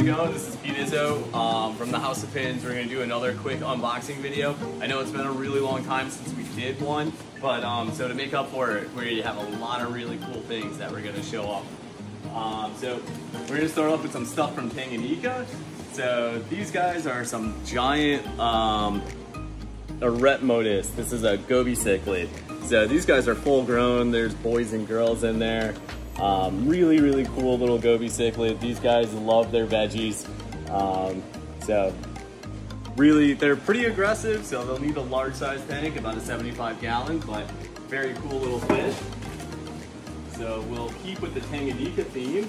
going? This is Pete Izzo from the House of Pins. We're going to do another quick unboxing video. I know it's been a really long time since we did one, but so to make up for it, we have a lot of really cool things that we're going to show off. So we're going to start off with some stuff from Tanganyika. So these guys are some giant Eretmodus. This is a goby cichlid. So these guys are full grown. There's boys and girls in there. Really cool little goby cichlid. These guys love their veggies. So really, they're pretty aggressive, so they'll need a large size tank, about a 75 gallon, but very cool little fish. So we'll keep with the Tanganyika theme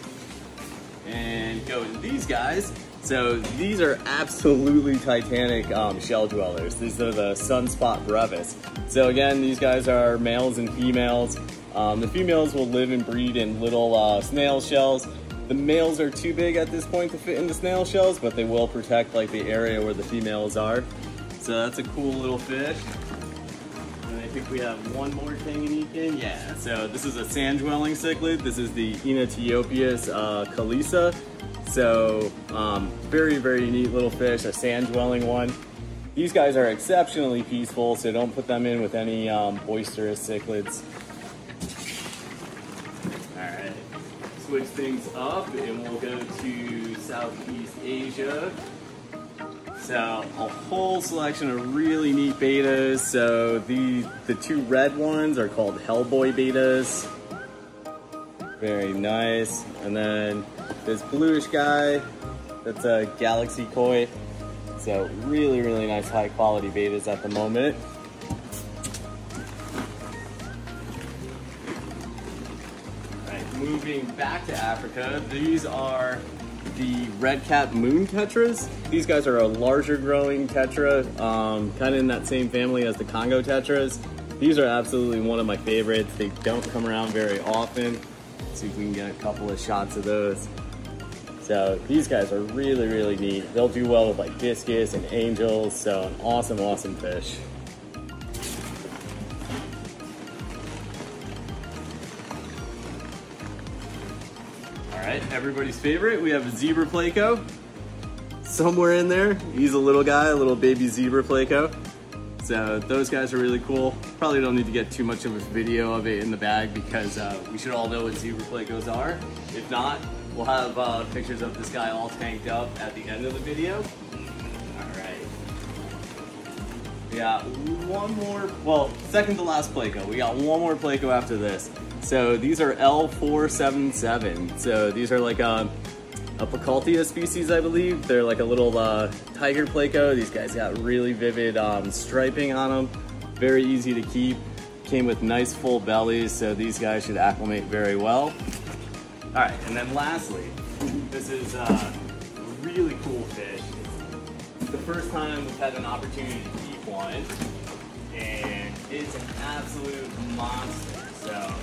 and go to these guys. So these are absolutely titanic shell dwellers. These are the sunspot brevis. So again, these guys are males and females. The females will live and breed in little snail shells. The males are too big at this point to fit in the snail shells, but they will protect like the area where the females are. So that's a cool little fish. And I think we have one more Tanganyikan. Yeah, so this is a sand dwelling cichlid. This is the Enotiopius kalisa. So very neat little fish, a sand dwelling one. These guys are exceptionally peaceful, so don't put them in with any boisterous cichlids. Alright, switch things up and we'll go to Southeast Asia. So a whole selection of really neat betas. So the two red ones are called Hellboy betas. Very nice. And then this bluish guy, that's a Galaxy Koi. So really nice high quality betas at the moment. Alright, moving back to Africa, these are the red cap moon tetras. These guys are a larger growing tetra, kind of in that same family as the Congo tetras. These are absolutely one of my favorites. They don't come around very often. Let's see if we can get a couple of shots of those. So these guys are really neat. They'll do well with like discus and angels, so an awesome fish. All right, everybody's favorite, we have a zebra pleco. Somewhere in there, he's a little guy, a little baby zebra pleco. So those guys are really cool. Probably don't need to get too much of a video of it in the bag because we should all know what zebra plecos are. If not, we'll have pictures of this guy all tanked up at the end of the video. All right. We got one more, well, second to last pleco. We got one more pleco after this. So these are L477. So these are like a Picaltia species, I believe. They're like a little tiger pleco. These guys got really vivid striping on them. Very easy to keep. Came with nice full bellies, so these guys should acclimate very well. All right, and then lastly, this is a really cool fish. It's the first time we've had an opportunity to keep one, and it's an absolute monster. So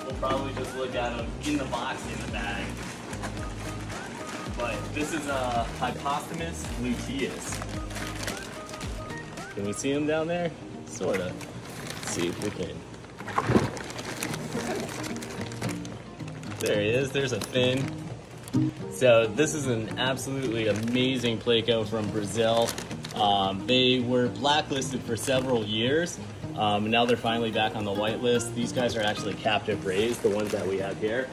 we'll probably just look at them in the box in the bag. But this is a Hypostomus luteus. Can we see him down there? Sorta. Let's see if we can. There he is, there's a fin. So this is an absolutely amazing pleco from Brazil. They were blacklisted for several years. Now they're finally back on the whitelist. These guys are actually captive raised, the ones that we have here.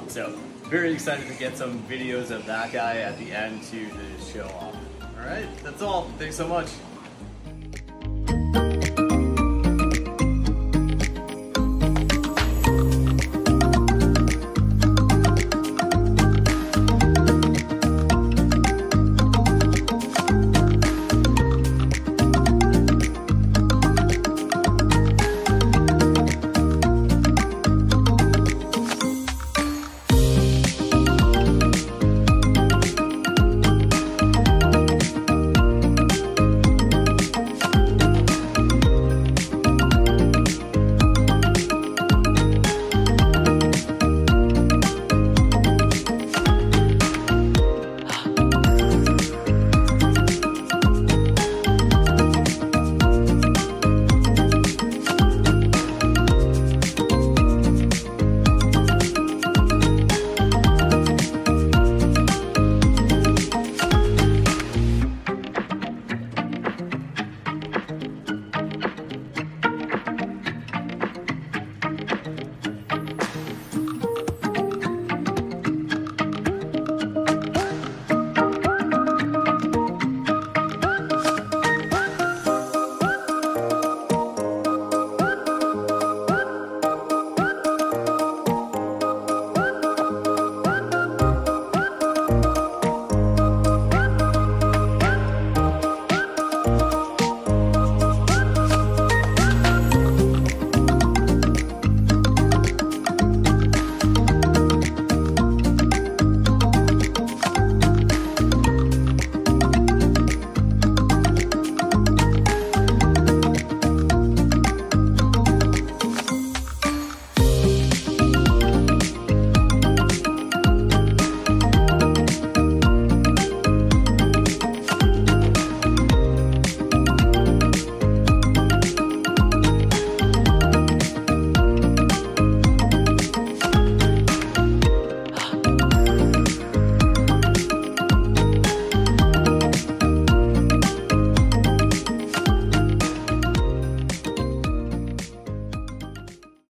So very excited to get some videos of that guy at the end to show off. All right, that's all. Thanks so much.